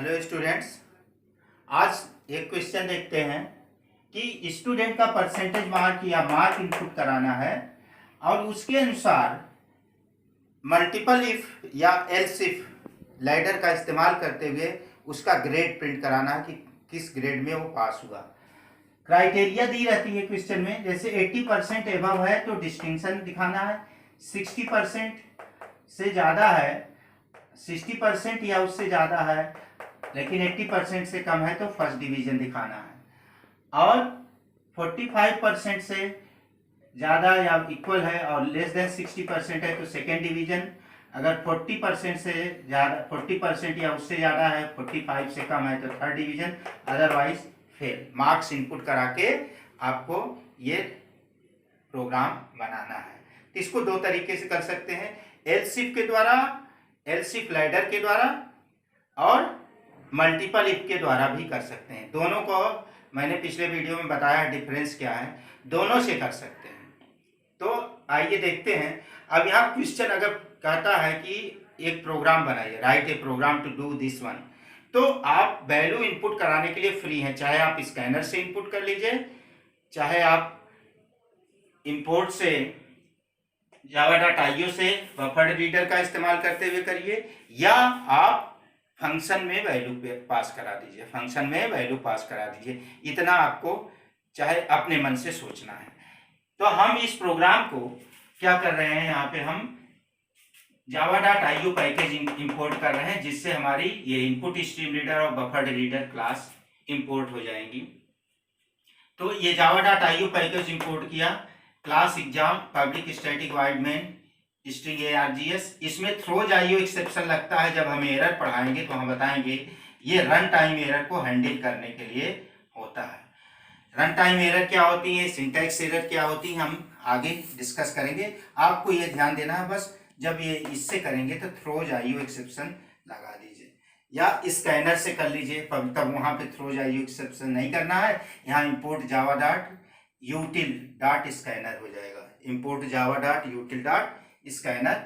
Hello students, आज एक question देखते हैं कि स्टूडेंट का परसेंटेज मार्क या मार्क इनपुट कराना है और उसके अनुसार मल्टीपल इफ या एल्स इफ लैडर का इस्तेमाल करते हुए उसका ग्रेड प्रिंट कराना है कि किस ग्रेड में वो पास हुआ। क्राइटेरिया दी रहती है क्वेश्चन में, जैसे 80% एबव है तो डिस्टिंक्शन दिखाना है, 60% से ज़्यादा है, 60% या उससे ज़्यादा है लेकिन 80% से कम है तो फर्स्ट डिवीजन दिखाना है, और 45% से ज़्यादा या इक्वल है और लेस देन 60% है तो सेकेंड डिवीजन। अगर 40% से ज़्यादा 40% या उससे ज़्यादा है, 45 से कम है तो third division, otherwise fail. Marks input करा के आपको ये प्रोग्राम बनाना है। तो इसको दो तरीके से कर सकते हैं, एलसीफ के द्वारा, एलसीफ लैडर के द्वारा और मल्टीपल इफ के द्वारा भी कर सकते हैं। दोनों को मैंने पिछले वीडियो में बताया डिफरेंस क्या है, दोनों से कर सकते हैं। तो आइए देखते हैं। अब यहाँ क्वेश्चन अगर कहता है कि एक प्रोग्राम बनाइए, write a program to do this one, तो आप वैल्यू इनपुट कराने के लिए फ्री हैं। चाहे आप स्कैनर से इनपुट कर लीजिए, चाहे आप इंपोर्ट से java.io से बफर रीडर का इस्तेमाल करते हुए करिए, या आप फंक्शन में वैल्यू पास करा दीजिए, फंक्शन में वैल्यू पास करा दीजिए। इतना आपको चाहे अपने मन से सोचना है। तो हम इस प्रोग्राम को क्या कर रहे हैं, यहाँ पे हम java.io पैकेज इंपोर्ट कर रहे हैं, जिससे हमारी ये इनपुट स्ट्रीम रीडर और बफर रीडर क्लास इंपोर्ट हो जाएंगी। तो ये java.io पैकेज इंपोर्ट किया, class exam public static wide main string args। इसमें थ्रोज आईओ एक्सेप्शन लगता है। जब हम एरर पढ़ाएंगे तो हम बताएंगे ये रन टाइम एरर को हैंडल करने के लिए होता है। रन टाइम एरर क्या होती है, सिंटैक्स एरर क्या होती है, हम आगे डिस्कस करेंगे। आपको ये ध्यान देना है बस, जब ये इससे करेंगे तो थ्रोज आईओ एक्सेप्शन लगा दीजिए, या स्कैनर से कर लीजिए, तब वहाँ पे थ्रोज आईओ एक्सेप्शन नहीं करना है। यहाँ इम्पोर्ट java.util.scanner हो जाएगा, इम्पोर्ट java.util.scanner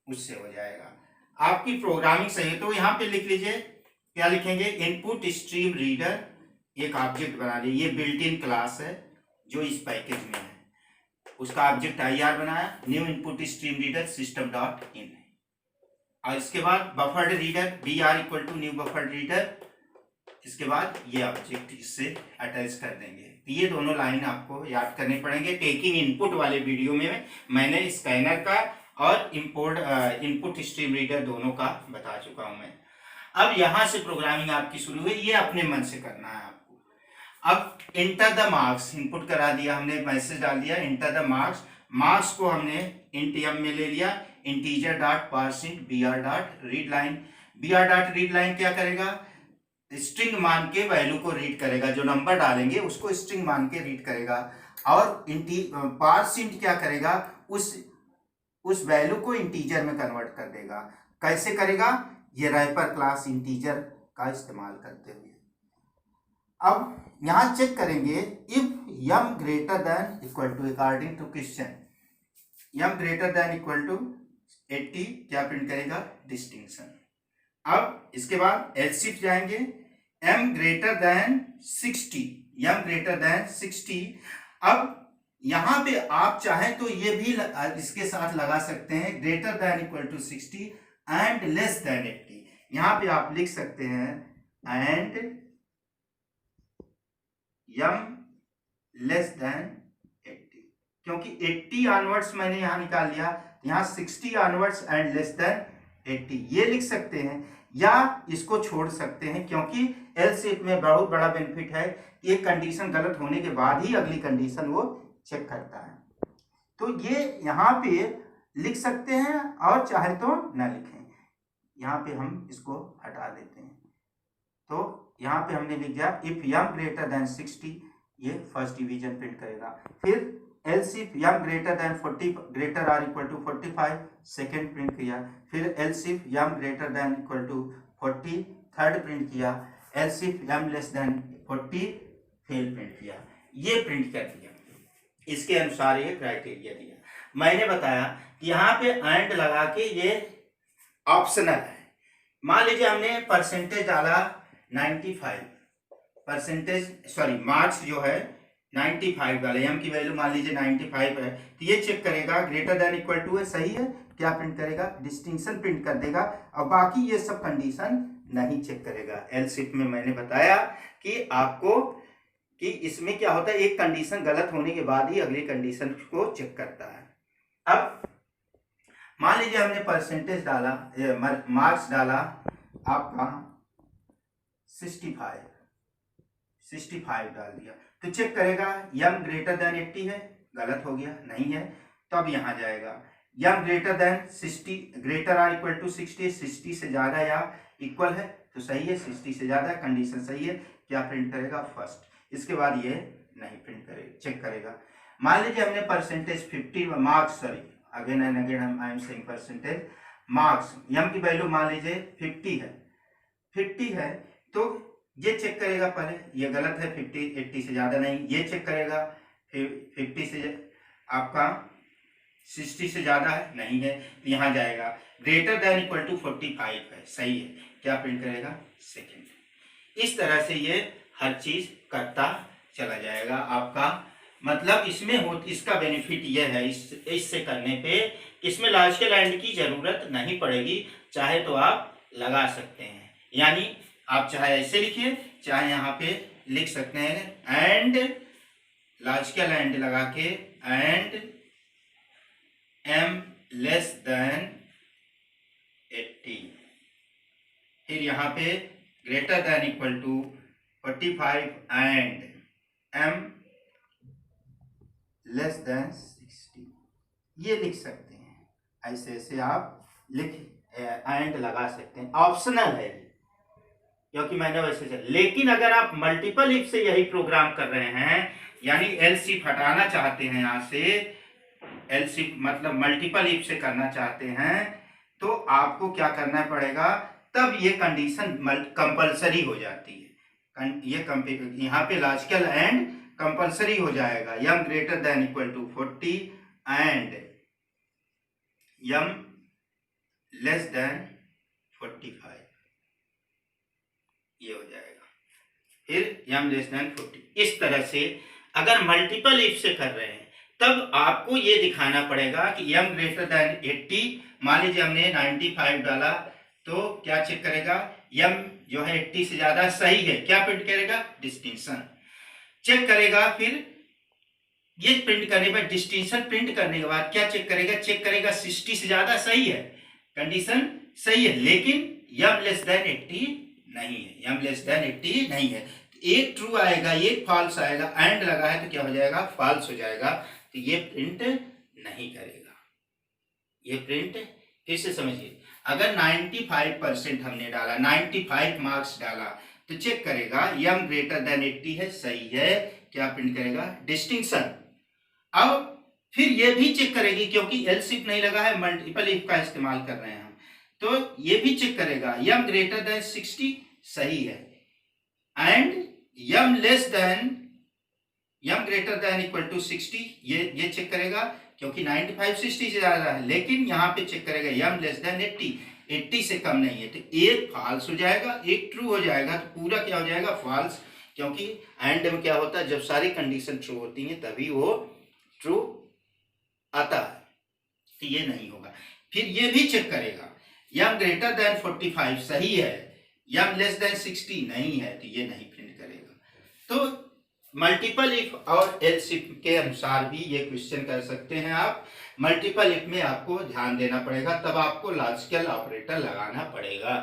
उससे हो जाएगा। आपकी प्रोग्रामिंग सही है तो यहाँ पे लिख लीजिए, क्या लिखेंगे, इनपुट स्ट्रीम रीडर एक ऑब्जेक्ट बना लीजिए। ये बिल्ट इन क्लास है जो इस पैकेज में है, उसका ऑब्जेक्ट IR बनाया, new input stream reader system.in, और इसके बाद buffered reader BR equal to new buffered reader, इसके बाद ये ऑब्जेक्ट इससे अटैच कर देंगे। तो ये दोनों लाइन आपको याद करने पड़ेंगे। टेकिंग इनपुट वाले वीडियो में मैंने स्कैनर का और इनपुट स्ट्रीम रीडर दोनों का बता चुका हूं मैं। अब यहां से प्रोग्रामिंग आपकी शुरू हुई, ये अपने मन से करना है आपको। अब इंटर द मार्क्स इनपुट करा दिया हमने, मैसेज डाल दिया इंटर द मार्क्स। मार्क्स को हमने इंट m में ले लिया, integer dot parseInt br dot read line. br dot read line क्या करेगा, स्ट्रिंग मान के वैल्यू को रीड करेगा, जो नंबर डालेंगे उसको स्ट्रिंग मान के रीड करेगा। और पार्सिंट क्या करेगा, उस वैल्यू को इंटीजर में कन्वर्ट कर देगा। कैसे करेगा, ये रैपर क्लास इंटीजर का इस्तेमाल करते हुए। अब यहां चेक करेंगे, if m greater than equal to, according to question m greater than equal to 80 क्या प्रिंट करेगा, डिस्टिंक्शन। अब इसके बाद एलसीफ जाएंगे, m greater than 60, m greater than 60। अब यहां पे आप चाहें तो ये भी इसके साथ लगा सकते हैं, greater than equal to 60 and less than 80। यहां पे आप लिख सकते हैं एंड m लेस देन 80, क्योंकि 80 ऑनवर्ड्स मैंने यहां निकाल लिया, यहां 60 ऑनवर्ड्स एंड लेस देन 80 ये लिख सकते हैं, या इसको छोड़ सकते हैं, क्योंकि एल्स इफ में बहुत बड़ा बेनिफिट है, एक कंडीशन गलत होने के बाद ही अगली कंडीशन वो चेक करता है। तो ये यहाँ पे लिख सकते हैं और चाहे तो न लिखें। यहाँ पे हम इसको हटा देते हैं। तो यहाँ पे हमने लिख दिया इफ m ग्रेटर देन 60, ये फर्स्ट डिवीजन प्रिंट करेगा। फिर else if m greater than 40 greater or equal to 45, second print किया। फिर else if m greater than equal to 40, third print किया। Else if m less than 40, fail print किया। ये print कर दिया, इसके अनुसार ये क्राइटेरिया दिया। मैंने बताया कि यहाँ पे एंड लगा के ये ऑप्शनल है, मान लीजिए हमने परसेंटेज डाला 95 मार्क्स जो है 95 डाले, m की वैल्यू मान लीजिए 95 है, तो ये चेक करेगा ग्रेटर देन इक्वल टू है, सही है, क्या प्रिंट करेगा, डिस्टिंक्शन प्रिंट कर देगा, और बाकी ये सब कंडीशन नहीं चेक करेगा। एलशिप में मैंने बताया कि आपको कि इसमें क्या होता है, एक कंडीशन गलत होने के बाद ही अगली कंडीशन को चेक करता है। अब मान लीजिए हमने परसेंटेज डाला, मार्क्स डाला आपका 65 डाल दिया, तो चेक करेगा m ग्रेटर देन 80 है, गलत हो गया, नहीं है, तो अब यहां जाएगा m greater than 60, greater or equal to 60, 60 से ज्यादा या इक्वल है तो सही है, 60 से ज्यादा कंडीशन सही है, क्या प्रिंट करेगा, फर्स्ट। इसके बाद ये नहीं प्रिंट करेगा, चेक करेगा। मान लीजिए हमने percentage 50 marks, sorry again and again I am saying percentage marks, m की वैल्यू मान लीजिए 50 है, तो ये चेक करेगा, पहले ये गलत है, 80 से ज्यादा नहीं, ये चेक करेगा, 50 से आपका 60 से ज्यादा है, नहीं है, तो यहाँ जाएगा ग्रेटर देन इक्वल टू 45 है, सही है, क्या प्रिंट करेगा, सेकंड। इस तरह से ये हर चीज करता चला जाएगा आपका। मतलब इसमें हो, इसका बेनिफिट ये है इससे करने पे, इसमें लॉजिकल एंड की जरूरत नहीं पड़ेगी, चाहे तो आप लगा सकते हैं, यानी आप चाहे ऐसे लिखिए, चाहे यहाँ पे लिख सकते हैं एंड लॉजिकल एंड लगा के, एंड m लेस देन 80, फिर यहाँ पे greater than equal to 45 and m less than 60, ये लिख सकते हैं, ऐसे ऐसे आप लिख एंड लगा सकते हैं, ऑप्शनल है क्योंकि मैंने वैसे से। लेकिन अगर आप मल्टीपल इफ से यही प्रोग्राम कर रहे हैं, यानी एलसीफ हटाना चाहते हैं यहाँ से, एलसीफ मतलब मल्टीपल इफ से करना चाहते हैं, तो आपको क्या करना पड़ेगा, तब ये कंडीशन कंपलसरी हो जाती है, ये यहाँ पे लॉजिकल एंड कंपलसरी हो जाएगा, m greater than equal to 40 and m less than 45, ये हो जाएगा, फिर m लेस देन 40। इस तरह से अगर मल्टीपल इफ से कर रहे हैं तब आपको ये दिखाना पड़ेगा कि m ग्रेटर देन 80, मान लीजिए हमने 95 डाला, तो क्या चेक करेगा, m जो है 80 से ज्यादा सही है, क्या प्रिंट करेगा, डिस्टिंक्शन चेक करेगा। फिर ये प्रिंट करने पर, डिस्टिंक्शन प्रिंट करने के बाद क्या चेक करेगा, 60 से ज्यादा सही है, कंडीशन सही है, लेकिन m लेस देन 80 नहीं है, m लेस देन 80 नहीं है, एक ट्रू आएगा, एक फॉल्स आएगा, एंड लगा है तो क्या हो जाएगा, फॉल्स हो जाएगा, तो ये प्रिंट नहीं करेगा, ये प्रिंट। फिर से समझिए, अगर 95% हमने डाला, 95 मार्क्स डाला, तो चेक करेगा m ग्रेटर देन 80 है, सही है, क्या प्रिंट करेगा, डिस्टिंक्शन। अब फिर ये भी चेक करेगी, क्योंकि एलसीफ नहीं लगा है, मल्टीपल इफ का इस्तेमाल कर रहे हैं हम, तो ये भी चेक करेगा m ग्रेटर देन 60 सही है, and m less than, m greater than equal to 60, ये चेक करेगा, क्योंकि 95 60 से ज्यादा है, लेकिन यहाँ पे चेक करेगा m लेस देन 80 से कम नहीं है, तो एक फॉल्स हो जाएगा, एक ट्रू हो जाएगा, तो पूरा क्या हो जाएगा, फॉल्स, क्योंकि एंड में क्या होता है, जब सारी कंडीशन ट्रू होती हैं तभी वो ट्रू आता है, तो ये नहीं होगा। फिर ये भी चेक करेगा, m ग्रेटर देन 45 सही है, m लेस देन 60 नहीं है, तो ये नहीं प्रिंट करेगा। तो मल्टीपल इफ और एल्स इफ के अनुसार भी ये क्वेश्चन कर सकते हैं आप। मल्टीपल इफ में आपको ध्यान देना पड़ेगा, तब आपको लॉजिकल ऑपरेटर लगाना पड़ेगा,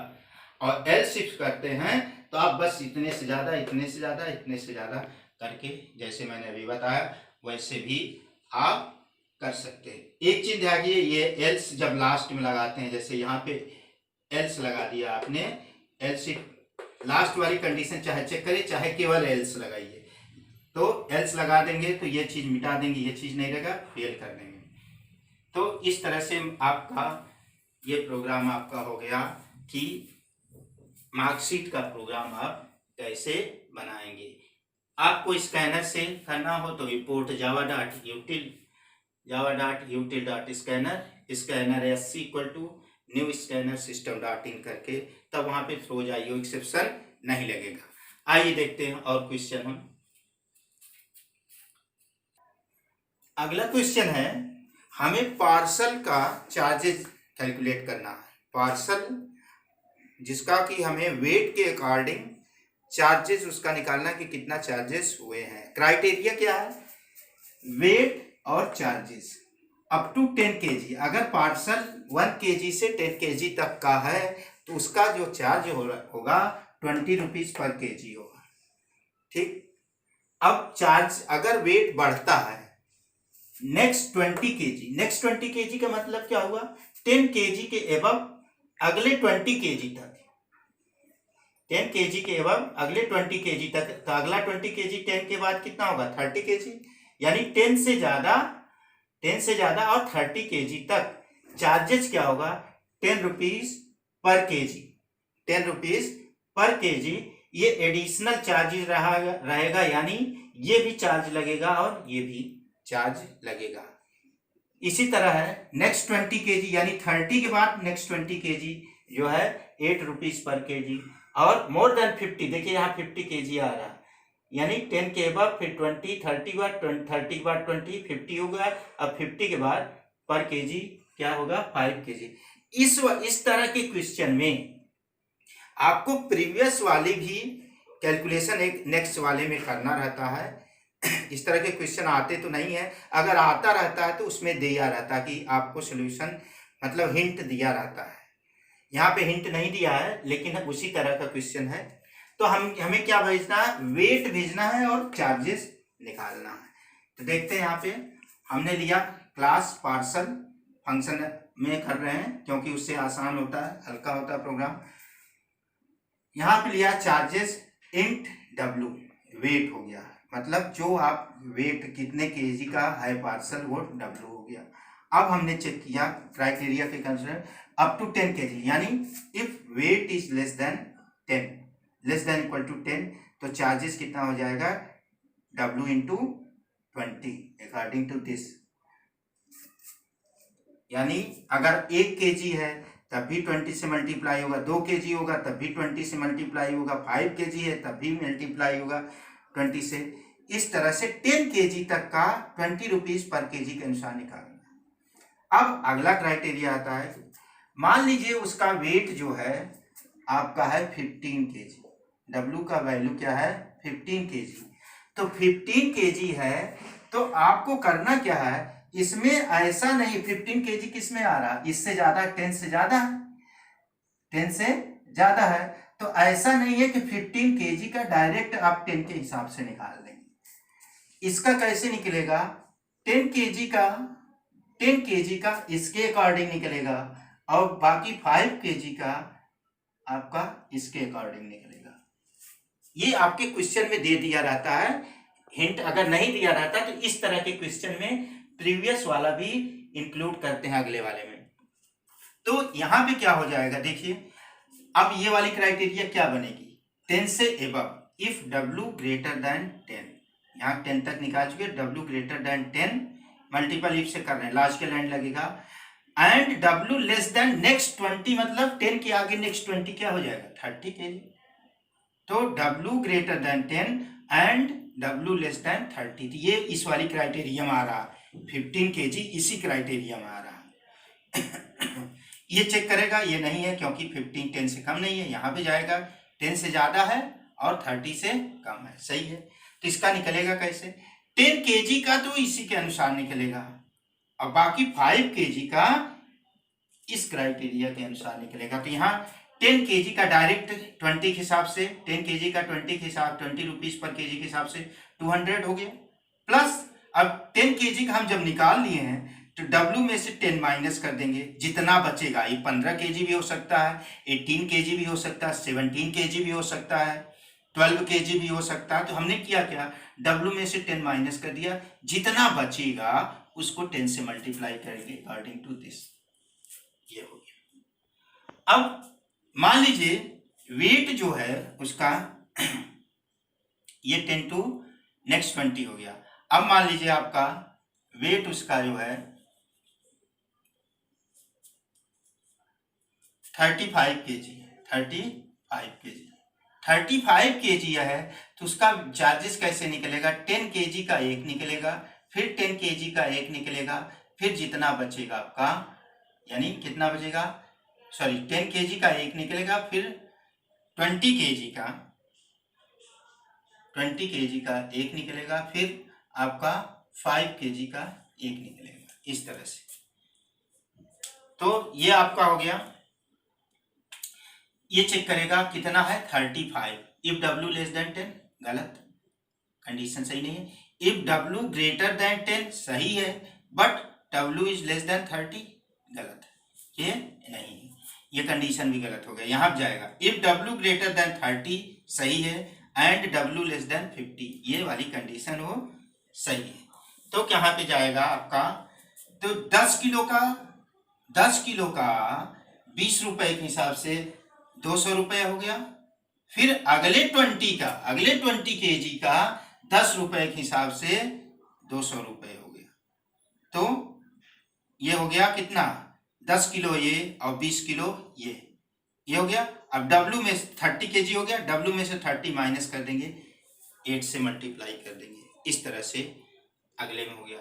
और एल्स इफ करते हैं तो आप बस इतने से ज्यादा, इतने से ज्यादा, इतने से ज्यादा करके, जैसे मैंने अभी बताया वैसे भी आप कर सकते हैं। एक चीज ध्यान रखिए, ये एल्स जब लास्ट में लगाते हैं, जैसे यहाँ पे एल्स लगा दिया आपने, एल्स लास्ट वाली कंडीशन चाहे चेक करिए, चाहे केवल एल्स लगाइए, तो एल्स लगा देंगे तो ये चीज मिटा देंगे, ये चीज नहीं रहेगा, फेल कर देंगे। तो इस तरह से आपका ये प्रोग्राम आपका हो गया कि मार्कशीट का प्रोग्राम आप कैसे बनाएंगे। आपको स्कैनर से करना हो तो import java.util.scanner, scanner sc equal to new scanner system dot in करके, तब वहां पे थ्रो जाइए, एक्सेप्शन नहीं लगेगा। आइए देखते हैं और क्वेश्चन हम। अगला क्वेश्चन है, हमें पार्सल का चार्जेस कैलकुलेट करना है। पार्सल जिसका कि हमें वेट के अकॉर्डिंग चार्जेस उसका निकालना कि कितना चार्जेस हुए हैं। क्राइटेरिया क्या है? वेट और चार्जेस अप टू 10 kg। अगर पार्सल 1 kg से 10 kg तक का है तो उसका जो चार्ज होगा 20 रुपीज पर kg होगा। ठीक। अब चार्ज अगर वेट बढ़ता है नेक्स्ट 20 kg, नेक्स्ट 20 kg का मतलब क्या हुआ? 10 kg के एबव अगले 20 kg तक, 10 kg के एबव अगले 20 kg तक, तो अगला 20 kg 10 के बाद कितना होगा? 30 kg। यानी 10 से ज्यादा और 30 kg तक चार्जेस क्या होगा? 10 rupees per kg, 10 rupees per kg। ये एडिशनल चार्जेस रहेगा, यानी ये भी चार्ज लगेगा और ये भी चार्ज लगेगा। इसी तरह है नेक्स्ट 20 kg, यानी 30 के बाद नेक्स्ट 20 kg जो है 8 रुपीज पर kg। और मोर देन 50, देखिए यहाँ 50 kg आ रहा है, यानी 10 के बाद फिर 20, 30 के बाद 30 के बाद 20, 50 होगा। अब 50 के बाद पर kg क्या होगा? 5 kg। इस तरह के क्वेश्चन में आपको प्रीवियस वाले भी कैलकुलेशन एक नेक्स्ट वाले में करना रहता है। इस तरह के क्वेश्चन आते तो नहीं है, अगर आता रहता है तो उसमें दिया रहता है कि आपको सॉल्यूशन मतलब हिंट दिया रहता है। यहाँ पे हिंट नहीं दिया है, लेकिन उसी तरह का क्वेश्चन है। तो हमें क्या भेजना है? वेट भेजना है और चार्जेस निकालना है। तो देखते हैं, यहाँ पे हमने लिया क्लास पार्सल फंक्शन में कर रहे हैं क्योंकि उससे आसान होता है, हल्का होता है प्रोग्राम। यहाँ पे लिया चार्जेस इंट डब्ल्यू, वेट हो गया, मतलब जो आप वेट कितने केजी का है पार्सल वो डब्ल्यू हो गया। अब हमने चेक किया क्राइटेरिया के कंसर्न अप टू 10 kg, यानी if weight is less than 10, less than equal to 10, तो चार्जेस कितना हो जाएगा? W into 20 according to this. यानी अगर 1 kg है तब भी 20 से मल्टीप्लाई होगा, 2 kg होगा तब भी 20 से मल्टीप्लाई होगा, 5 kg है तब भी मल्टीप्लाई होगा 20 से। इस तरह से 10 kg तक का 20 रुपीज पर kg के अनुसार निकालना। अब अगला क्राइटेरिया आता है, मान लीजिए उसका वेट जो है आपका है 15 kg, W का वैल्यू क्या है? 15 kg। तो 15 kg है तो आपको करना क्या है? इसमें ऐसा नहीं 15 kg किस में आ रहा? इससे ज्यादा, 10 से ज्यादा है, 10 से ज्यादा है। तो ऐसा नहीं है कि 15 kg का डायरेक्ट आप 10 के हिसाब से निकाल लेंगे। इसका कैसे निकलेगा? 10 kg का 10 kg का इसके अकॉर्डिंग निकलेगा और बाकी 5 kg का आपका इसके अकॉर्डिंग निकलेगा। ये आपके क्वेश्चन में दे दिया रहता है, हिंट अगर नहीं दिया रहता तो इस तरह के क्वेश्चन में प्रीवियस वाला भी इंक्लूड करते हैं अगले वाले में। तो यहां पे क्या हो जाएगा? देखिए अब ये वाली क्राइटेरिया क्या बनेगी? 10 से above if W greater than 10, यहाँ 10 तक निकाल चुके, W greater than 10 multiple if से कर रहे हैं, लास्ट के लाइन लगेगा, and W less than next 20, मतलब 10 के आगे नेक्स्ट 20 क्या हो जाएगा? 30 kg। तो W greater than 10 and W less than 30, तो ये इस वाली क्राइटेरिया में आ रहा है। 15 kg इसी क्राइटेरिया में आ रहा है। ये चेक करेगा, ये नहीं है क्योंकि 15 10 से कम नहीं है, यहाँ पे जाएगा 10 से ज्यादा है और 30 से कम है, सही है। तो इसका निकलेगा कैसे? 10 kg का तो इसी के अनुसार निकलेगा और बाकी 5 kg का इस क्राइटेरिया के अनुसार निकलेगा। तो यहाँ 10 kg का डायरेक्ट 20 के हिसाब से, 10 kg का 20 के हिसाब 20 रुपीज पर kg के हिसाब से 200 हो गया, प्लस अब 10 kg का हम जब निकाल लिए हैं तो W में से 10 माइनस कर देंगे, जितना बचेगा, ये 15 kg भी हो सकता है, 18 kg भी हो सकता है, 17 kg भी हो सकता है, 12 kg भी हो सकता है। तो हमने किया क्या? W में से 10 माइनस कर दिया, जितना बचेगा उसको 10 से मल्टीप्लाई करेंगे अकॉर्डिंग टू दिस। ये हो गया। अब मान लीजिए वेट जो है उसका ये 10 टू नेक्स्ट 20 हो गया। अब मान लीजिए आपका वेट उसका जो है 35 kg, 35 kg यह है, तो उसका चार्जेस कैसे निकलेगा? 10 kg का एक निकलेगा, फिर 10 kg का एक निकलेगा, फिर जितना बचेगा आपका, यानी कितना बचेगा, सॉरी 10 kg का एक निकलेगा, फिर 20 kg का एक निकलेगा, फिर आपका 5 kg का एक निकलेगा, इस तरह से। तो ये आपका हो गया। ये चेक करेगा कितना है, 35। इफ W लेस देन 10 गलत, कंडीशन सही नहीं है। इफ W ग्रेटर देन 10 सही है, but W is less then 30 गलत, ये नहीं है, ये कंडीशन भी गलत हो गया। यहाँ पर जाएगा इफ W ग्रेटर देन 30 सही है, एंड W लेस देन 50, ये वाली कंडीशन वो सही है। तो यहाँ पे जाएगा आपका, तो 10 किलो का 20 रुपए के हिसाब से 200 रुपये हो गया, फिर अगले 20 kg का 10 रुपए के हिसाब से 200 रुपये हो गया। तो ये हो गया कितना, 10 किलो ये और 20 किलो ये हो गया। अब W में 30 kg हो गया, W में से 30 माइनस कर देंगे, 8 से मल्टीप्लाई कर देंगे, इस तरह से अगले में हो गया।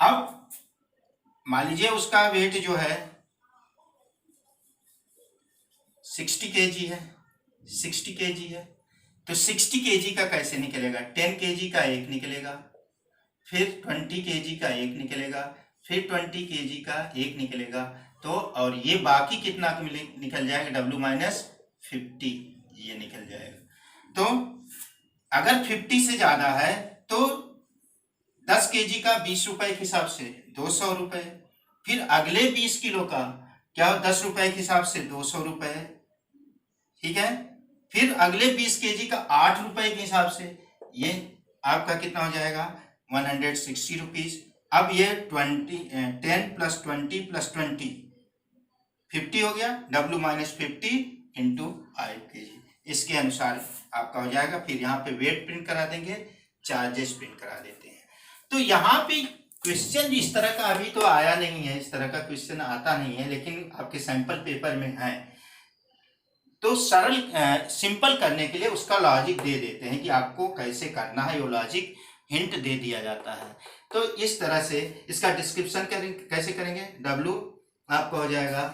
अब मान लीजिए उसका वेट जो है 60 kg है, 60 kg है, तो 60 kg का कैसे निकलेगा? 10 kg का एक निकलेगा, फिर 20 kg का एक निकलेगा, फिर 20 kg का एक निकलेगा, तो और ये बाकी कितना निकल जाएगा, W माइनस 50 ये निकल जाएगा। तो अगर 50 से ज्यादा है तो 10 kg का 20 रुपए के हिसाब से 200 रुपए, फिर अगले 20 किलो का क्या 10 रुपए के हिसाब से 200 रुपए, ठीक है, फिर अगले 20 kg का 8 रुपए के हिसाब से ये आपका कितना हो जाएगा, 160 रुपीज। अब ये 10 प्लस 20 प्लस 20 50 हो गया, W माइनस 50 इंटू 5 kg, इसके अनुसार आपका हो जाएगा। फिर यहाँ पे वेट प्रिंट करा देंगे, चार्जेस प्रिंट करा देते हैं। तो यहाँ पे क्वेश्चन इस तरह का अभी तो आया नहीं है, इस तरह का क्वेश्चन आता नहीं है, लेकिन आपके सैंपल पेपर में है। तो सरल सिंपल करने के लिए उसका लॉजिक दे देते हैं कि आपको कैसे करना है, वो लॉजिक हिंट दे दिया जाता है। तो इस तरह से इसका डिस्क्रिप्शन कैसे करेंगे, W आपका हो जाएगा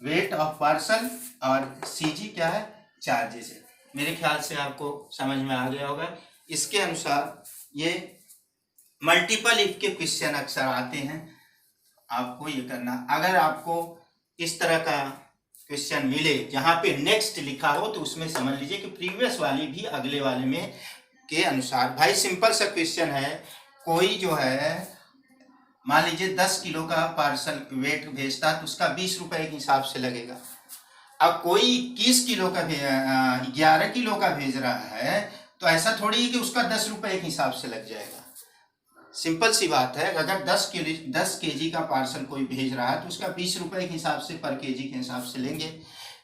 वेट ऑफ पार्सल और CG क्या है, चार्जेस है। मेरे ख्याल से आपको समझ में आ गया होगा। इसके अनुसार ये मल्टीपल इफ के क्वेश्चन अक्सर आते हैं, आपको ये करना। अगर आपको इस तरह का क्वेश्चन मिले जहां पे नेक्स्ट लिखा हो, तो उसमें समझ लीजिए कि प्रीवियस वाली भी अगले वाले में के अनुसार। भाई सिंपल सा क्वेश्चन है, कोई जो है मान लीजिए 10 किलो का पार्सल वेट भेजता तो उसका 20 रुपए के हिसाब से लगेगा। अब कोई 21 किलो का 11 किलो का भेज रहा है, तो ऐसा थोड़ी है कि उसका 10 रुपए के हिसाब से लग जाएगा। सिंपल सी बात है, अगर 10 kg का पार्सल कोई भेज रहा है तो उसका 20 रुपए के हिसाब से पर केजी के हिसाब से लेंगे।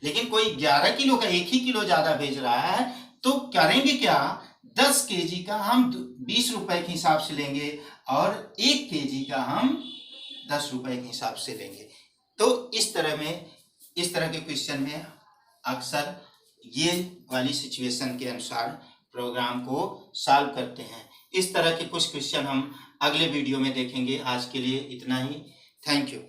लेकिन कोई 11 किलो का 1 ही किलो ज्यादा भेज रहा है, तो करेंगे क्या, 10 kg का हम 20 रुपए के हिसाब से लेंगे और 1 kg का हम 10 रुपए के हिसाब से लेंगे। तो इस तरह के क्वेश्चन में अक्सर ये वाली सिचुएशन के अनुसार प्रोग्राम को सॉल्व करते हैं। इस तरह के कुछ क्वेश्चन हम अगले वीडियो में देखेंगे। आज के लिए इतना ही, थैंक यू।